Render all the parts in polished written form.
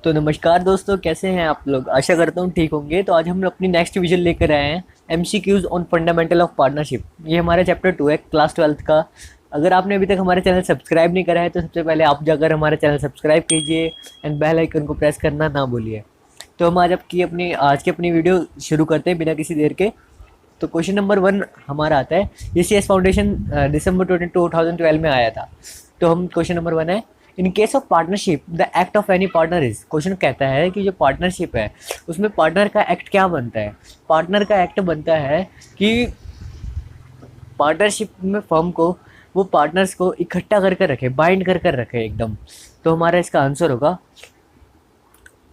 तो नमस्कार दोस्तों, कैसे हैं आप लोग। आशा करता हूँ ठीक होंगे। तो आज हम अपनी नेक्स्ट विजन लेकर आए हैं, MCQs on fundamental of partnership. ये हमारा चैप्टर 2 है, क्लास 12th का। अगर आपने अभी तक हमारे चैनल सब्सक्राइब नहीं करा है तो सबसे पहले आप जाकर हमारे चैनल सब्सक्राइब कीजिए एंड बेल आइकन को प्रेस करना ना भूलिए। तो हम आज की अपनी वीडियो शुरू करते हैं बिना किसी देर के। तो क्वेश्चन नंबर 1 हमारा आता है, ईसीएस फाउंडेशन दिसंबर 2012 में आया था। तो हम क्वेश्चन नंबर 1 है, इन case of partnership the act of any partner is. Question कहता है कि जो पार्टनरशिप है उसमें पार्टनर का एक्ट क्या बनता है। पार्टनर का एक्ट बनता है कि पार्टनरशिप में फर्म को, वो पार्टनर्स को इकट्ठा करके रखे, बाइंड कर रखे एकदम। तो हमारा इसका आंसर होगा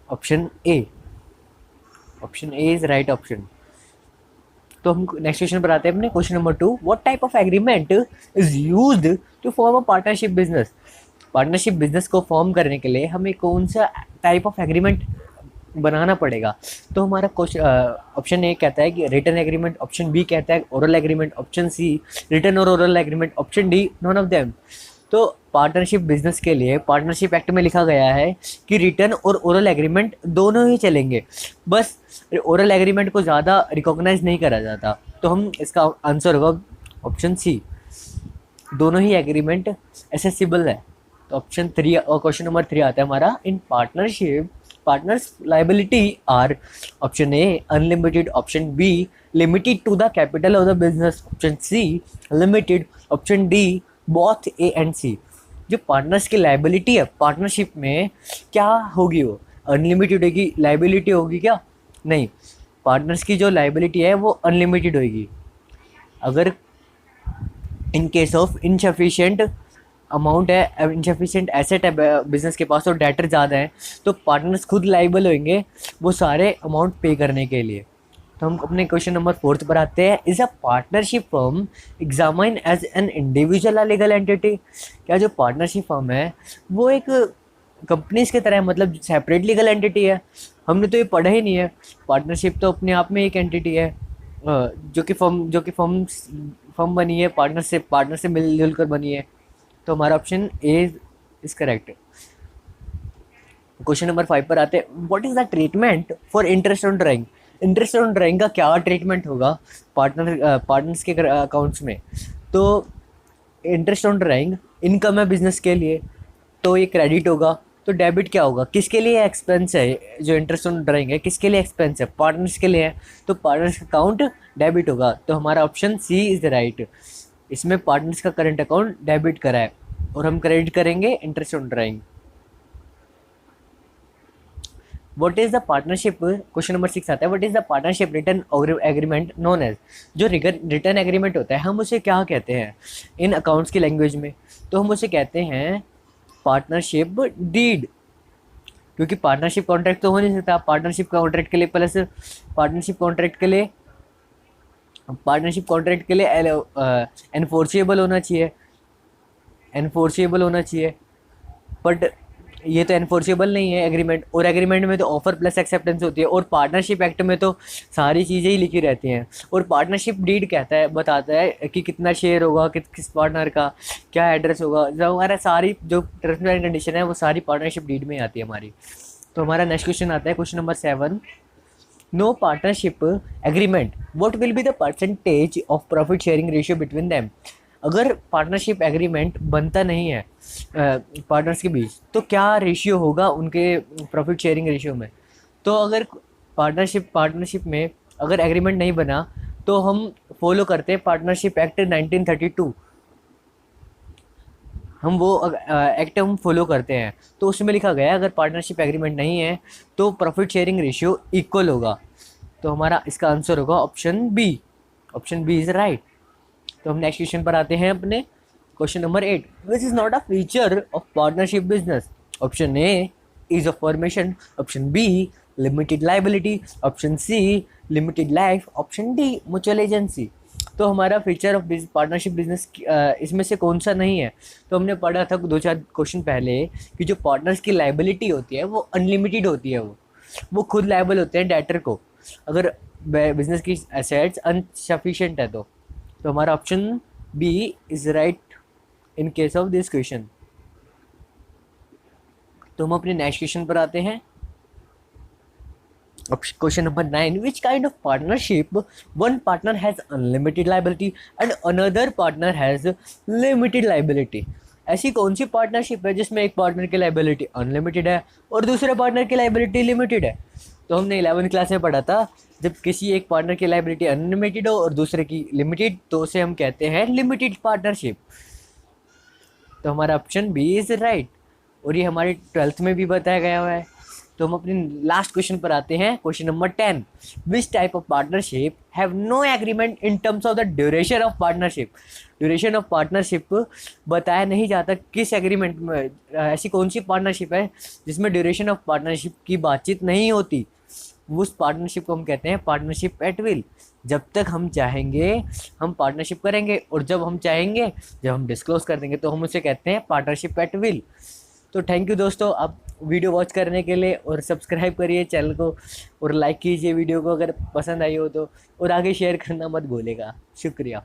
option A. Option A is right option. तो हम नेक्स्ट क्वेश्चन पर आते हैं अपने। Question number 2, what type of agreement is used to form a partnership business. Partnership business को फॉर्म करने के लिए हमें कौन सा टाइप ऑफ एग्रीमेंट बनाना पड़ेगा। तो हमारा क्वेश्चन ऑप्शन ए कहता है कि रिटन एग्रीमेंट, ऑप्शन बी कहता है oral agreement, option C written और oral agreement, option D none of them. तो पार्टनरशिप बिजनेस के लिए पार्टनरशिप एक्ट में लिखा गया है कि रिटर्न और ओरल एग्रीमेंट दोनों ही चलेंगे, बस ओरल एग्रीमेंट को ज़्यादा रिकॉग्नाइज नहीं करा जाता। तो हम इसका आंसर होगा ऑप्शन सी, दोनों ही एग्रीमेंट एसेसिबल है। तो ऑप्शन 3 और क्वेश्चन नंबर 3 आता है हमारा, in partnership partners liability are. Option A unlimited, option B limited to the capital of the business, option C limited, option D both A and C. जो partners की liability है partnership में क्या होगी, वो अनलिमिटेड होगी, लाइबिलिटी होगी क्या? नहीं, पार्टनर्स की जो लाइबिलिटी है वो अनलिमिटेड होगी। अगर इन केस ऑफ इनसफिशिएंट अमाउंट है, इनसफिशिएंट एसेट है बिजनेस के पास और डेटर ज़्यादा है, तो पार्टनर्स खुद लाइबल होंगे वो सारे अमाउंट पे करने के लिए। तो हम अपने क्वेश्चन नंबर 4 पर आते हैं, is a partnership firm examine as an individual legal entity. क्या जो पार्टनरशिप फर्म है वो एक कंपनीज की तरह है, मतलब सेपरेट लीगल एंटिटी है? हमने तो ये पढ़ा ही नहीं है। पार्टनरशिप तो अपने आप में एक एंटिटी है, जो कि फर्म बनी है पार्टनर से मिलजुल कर बनी है। तो हमारा option A is correct. Question number 5 पर आते हैं, what is the treatment for interest on drawing. Interest on drawing का क्या ट्रीटमेंट होगा पार्टनर्स के अकाउंट्स में। तो इंटरेस्ट ऑन ड्राइंग इनकम है बिजनेस के लिए, तो ये क्रेडिट होगा। तो डेबिट क्या होगा, किसके लिए एक्सपेंस है? जो इंटरेस्ट ऑन ड्राइंग है किसके लिए एक्सपेंस है? पार्टनर्स के लिए है, तो पार्टनर्स अकाउंट डेबिट होगा। तो हमारा ऑप्शन सी इज राइट। इसमें पार्टनर्स का करंट अकाउंट डेबिट करा है और हम क्रेडिट करेंगे interest on drawing. What is the partnership, question number 6 आता है, what is the partnership return agreement known as. जो रिटर्न एग्रीमेंट होता है हम उसे क्या कहते हैं इन अकाउंट्स की लैंग्वेज में? तो हम उसे कहते हैं पार्टनरशिप डीड। क्योंकि पार्टनरशिप कॉन्ट्रैक्ट तो हो नहीं सकता। पार्टनरशिप कॉन्ट्रैक्ट के लिए एनफोर्सिएबल होना चाहिए, बट ये तो एनफोर्सिबल नहीं है एग्रीमेंट। और एग्रीमेंट में तो ऑफर प्लस एक्सेप्टेंस होती है, और पार्टनरशिप एक्ट में तो सारी चीज़ें ही लिखी रहती हैं। और पार्टनरशिप डीड कहता है, बताता है कि कितना शेयर होगा, किस पार्टनर का क्या एड्रेस होगा, जो हमारा सारी जो टर्म्स एंड कंडीशन है वो सारी पार्टनरशिप डीड में आती है हमारी। तो हमारा नेक्स्ट क्वेश्चन आता है, question number 7, no partnership agreement what will be the percentage of profit sharing ratio between them. अगर पार्टनरशिप एग्रीमेंट बनता नहीं है पार्टनर्स के बीच, तो क्या रेशियो होगा उनके प्रॉफिट शेयरिंग रेशियो में। तो अगर पार्टनरशिप में अगर एग्रीमेंट नहीं बना तो हम फॉलो करते हैं पार्टनरशिप एक्ट 1932। हम वो एक्ट हम फॉलो करते हैं। तो उसमें लिखा गया है अगर पार्टनरशिप एग्रीमेंट नहीं है तो प्रॉफिट शेयरिंग रेशियो इक्वल होगा। तो हमारा इसका आंसर होगा option B. Option B is right. तो हम नेक्स्ट क्वेश्चन पर आते हैं अपने। Question number 8, which is not a feature of partnership business. Option A is of formation, option B limited liability, option C limited life, option D mutual agency. तो हमारा feature of partnership business इसमें से कौन सा नहीं है? तो हमने पढ़ा था 2-4 क्वेश्चन पहले कि जो पार्टनर्स की लाइबिलिटी होती है वो अनलिमिटेड होती है, वो खुद लाइबल होते हैं डेटर को, अगर बिजनेस की एसेट्स अनसफिशिएंट है तो हमारा option B is right in case of this question. तो हम अपने नेक्स्ट क्वेश्चन पर आते हैं। Question number 9. Which kind of partnership one partner has unlimited liability and another partner has limited liability? ऐसी कौन सी पार्टनरशिप है जिसमें एक पार्टनर की लाइबिलिटी अनलिमिटेड है और दूसरे पार्टनर की लाइबिलिटी लिमिटेड है? तो हमने 11th क्लास में पढ़ा था, जब किसी एक पार्टनर की लाइबिलिटी अनलिमिटेड हो और दूसरे की लिमिटेड, तो उसे हम कहते हैं लिमिटेड पार्टनरशिप। तो हमारा ऑप्शन बी इज राइट, और ये हमारे 12th में भी बताया गया हुआ है। तो हम अपने लास्ट क्वेश्चन पर आते हैं। Question number 10. Which type of partnership have no agreement in terms of the duration of partnership? Duration of partnership बताया नहीं जाता किस एग्रीमेंट में, ऐसी कौन सी पार्टनरशिप है जिसमें ड्यूरेशन ऑफ पार्टनरशिप की बातचीत नहीं होती? उस पार्टनरशिप को हम कहते हैं पार्टनरशिप एट विल। जब तक हम चाहेंगे हम पार्टनरशिप करेंगे, और जब हम चाहेंगे, जब हम डिस्क्लोज कर देंगे, तो हम उसे कहते हैं पार्टनरशिप एट विल। तो थैंक यू दोस्तों, आप वीडियो वॉच करने के लिए, और सब्सक्राइब करिए चैनल को और लाइक कीजिए वीडियो को अगर पसंद आई हो तो, और आगे शेयर करना मत भूलेगा। शुक्रिया।